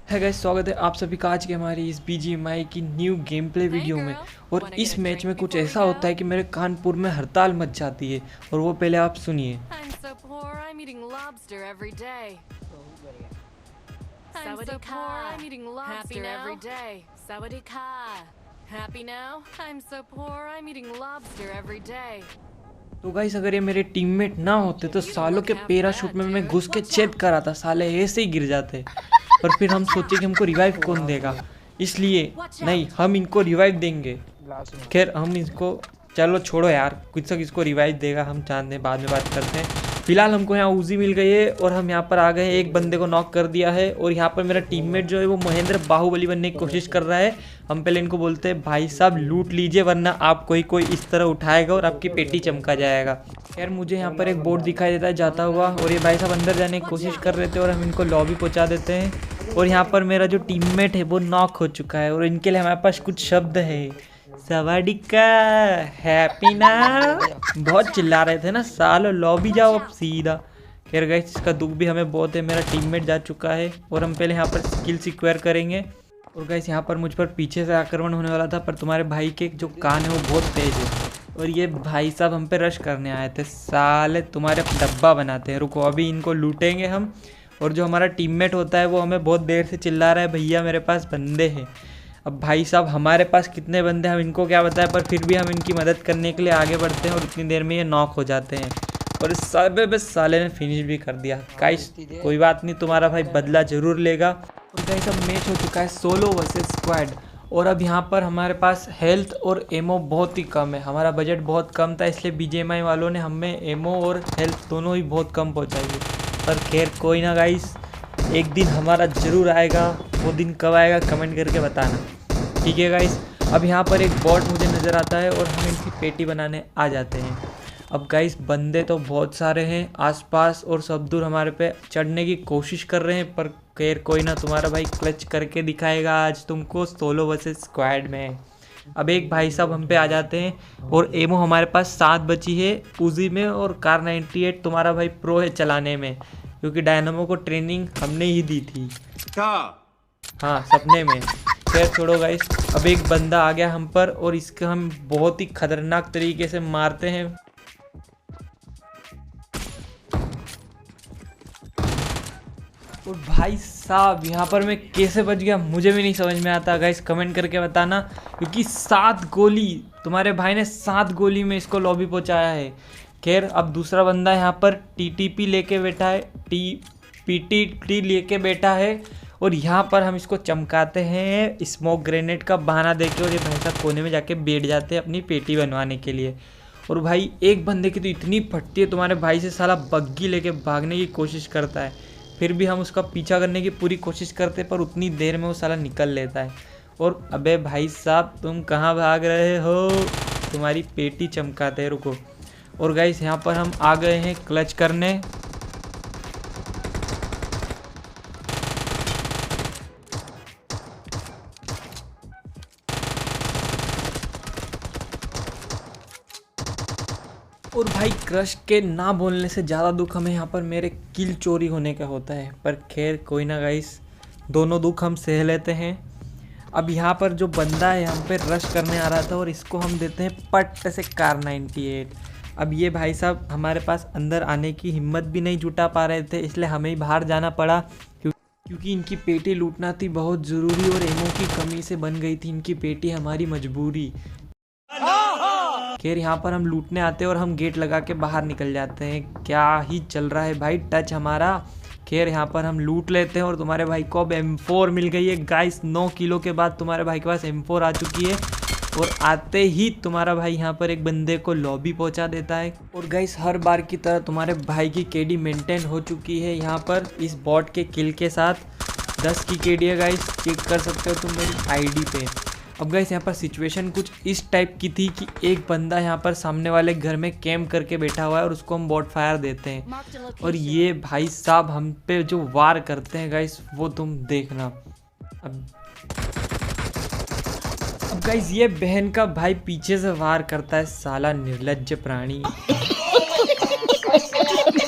है गाइस, स्वागत है आप सभी का आज के हमारी इस बीजीएमआई की न्यू गेम प्ले वीडियो में। और इस मैच में कुछ ऐसा होता है कि मेरे कानपुर में हड़ताल मच जाती है, और वो पहले आप सुनिए। I'm so poor, I'm eating lobster every day. I'm so poor, I'm eating lobster every day. Sawadee-ka. Happy now? I'm so poor, I'm eating lobster every day. तो गाइस, अगर ये मेरे टीममेट ना होते तो सालों के पैराशूट में मैं घुस के चेक करा था, साले ऐसे ही गिर जाते। पर फिर हम सोचे कि हमको रिवाइव कौन देगा, इसलिए नहीं, हम इनको रिवाइव देंगे। खैर हम इसको, चलो छोड़ो यार, कुछ तक इसको रिवाइव देगा हम जानते हैं, बाद में बात करते हैं। फिलहाल हमको यहाँ उजी मिल गई है और हम यहाँ पर आ गए हैं। एक बंदे को नॉक कर दिया है और यहाँ पर मेरा टीममेट जो है वो महेंद्र बाहुबली बनने की कोशिश कर रहा है। हम पहले इनको बोलते हैं भाई साहब लूट लीजिए, वरना आपको ही कोई इस तरह उठाएगा और आपकी पेटी चमका जाएगा। खैर मुझे यहाँ पर एक बोर्ड दिखाई देता है जाता हुआ, और ये भाई साहब अंदर जाने की कोशिश कर रहे थे और हम इनको लॉबी पहुँचा देते हैं। और यहाँ पर मेरा जो टीममेट है वो नॉक हो चुका है और इनके लिए हमारे पास कुछ शब्द है। सवाडिका, हैप्पी ना, बहुत चिल्ला रहे थे ना सालो, लॉबी जाओ अब सीधा। खैर गाइस, इसका दुख भी हमें बहुत है, मेरा टीममेट जा चुका है और हम पहले यहाँ पर स्किल सिक्योर करेंगे। और गाइस यहाँ पर मुझ पर पीछे से आक्रमण होने वाला था, पर तुम्हारे भाई के जो कान है वो बहुत तेज है और ये भाई साहब हम पे रश करने आए थे। साले तुम्हारे डब्बा बनाते हैं, रुको अभी इनको लूटेंगे हम। और जो हमारा टीममेट होता है वो हमें बहुत देर से चिल्ला रहा है भैया मेरे पास बंदे हैं। अब भाई साहब हमारे पास कितने बंदे हम इनको क्या बताएं, पर फिर भी हम इनकी मदद करने के लिए आगे बढ़ते हैं और इतनी देर में ये नॉक हो जाते हैं। और इस साले ने फिनिश भी कर दिया। गाइस कोई बात नहीं, तुम्हारा भाई बदला जरूर लेगा। और गाइस अब मैच हो चुका है सोलो वर्सेस स्क्वाड, और अब यहाँ पर हमारे पास हेल्थ और एमओ बहुत ही कम है। हमारा बजट बहुत कम था, इसलिए बीजीएमआई वालों ने हमें एमओ और हेल्थ दोनों ही बहुत कम पहुँचाई है। पर खैर कोई ना गाइस, एक दिन हमारा ज़रूर आएगा। वो दिन कब आएगा कमेंट करके बताना, ठीक है गाइस। अब यहाँ पर एक बॉट मुझे नज़र आता है और हम इनकी पेटी बनाने आ जाते हैं। अब गाइस बंदे तो बहुत सारे हैं आसपास और सब दूर हमारे पे चढ़ने की कोशिश कर रहे हैं, पर खैर कोई ना, तुम्हारा भाई क्लच करके दिखाएगा आज तुमको सोलो वर्सेस स्क्वाड में। अब एक भाई साहब हम पे आ जाते हैं और एमओ हमारे पास 7 बची है उजी में, और कार 98 तुम्हारा भाई प्रो है चलाने में, क्योंकि डायनामो को ट्रेनिंग हमने ही दी थी। हाँ सपने में। खैर छोड़ो गाइस, अब एक बंदा आ गया हम पर और इसके हम बहुत ही खतरनाक तरीके से मारते हैं। और भाई साहब यहाँ पर मैं कैसे बच गया मुझे भी नहीं समझ में आता। गाइस कमेंट करके बताना, क्योंकि 7 गोली तुम्हारे भाई ने 7 गोली में इसको लॉबी पहुँचाया है। खैर अब दूसरा बंदा यहाँ पर टीटीपी लेके बैठा है, पीटीटी लेके बैठा है, और यहाँ पर हम इसको चमकाते हैं स्मोक ग्रेनेड का बहाना देके, और ये भाई साहब कोने में जाके बैठ जाते हैं अपनी पेटी बनवाने के लिए। और भाई एक बंदे की तो इतनी फटती है, तुम्हारे भाई से साला बग्गी लेके भागने की कोशिश करता है, फिर भी हम उसका पीछा करने की पूरी कोशिश करते हैं, पर उतनी देर में वो साला निकल लेता है। और अबे भाई साहब तुम कहाँ भाग रहे हो, तुम्हारी पेटी चमकाते हैं, रुको। और गाइस यहाँ पर हम आ गए हैं क्लच करने। और भाई क्रश के ना बोलने से ज़्यादा दुख हमें यहाँ पर मेरे किल चोरी होने का होता है, पर खैर कोई ना गाइस, दोनों दुख हम सह लेते हैं। अब यहाँ पर जो बंदा है हम पे रश करने आ रहा था और इसको हम देते हैं पट से कार 98। अब ये भाई साहब हमारे पास अंदर आने की हिम्मत भी नहीं जुटा पा रहे थे, इसलिए हमें ही बाहर जाना पड़ा, क्योंकि इनकी पेटी लूटना थी बहुत ज़रूरी, और एमओ की कमी से बन गई थी इनकी पेटी हमारी मजबूरी। खैर यहाँ पर हम लूटने आते हैं और हम गेट लगा के बाहर निकल जाते हैं। क्या ही चल रहा है भाई टच हमारा। खैर यहाँ पर हम लूट लेते हैं और तुम्हारे भाई को अब M4 मिल गई है गाइस। 9 किलो के बाद तुम्हारे भाई के पास M4 आ चुकी है, और आते ही तुम्हारा भाई यहाँ पर एक बंदे को लॉबी पहुँचा देता है। और गाइस हर बार की तरह तुम्हारे भाई की केडी मेंटेन हो चुकी है यहाँ पर इस बॉट के किल के साथ। 10 की केडी है गाइस, चेक कर सकते हो तुम मेरी आईडी पे। अब गाइस यहाँ पर सिचुएशन कुछ इस टाइप की थी कि एक बंदा यहाँ पर सामने वाले घर में कैंप करके बैठा हुआ है और उसको हम बॉट फायर देते हैं, और ये भाई साहब हम पे जो वार करते हैं गाइस वो तुम देखना। अब गाइस ये बहन का भाई पीछे से वार करता है, साला निर्लज्ज प्राणी।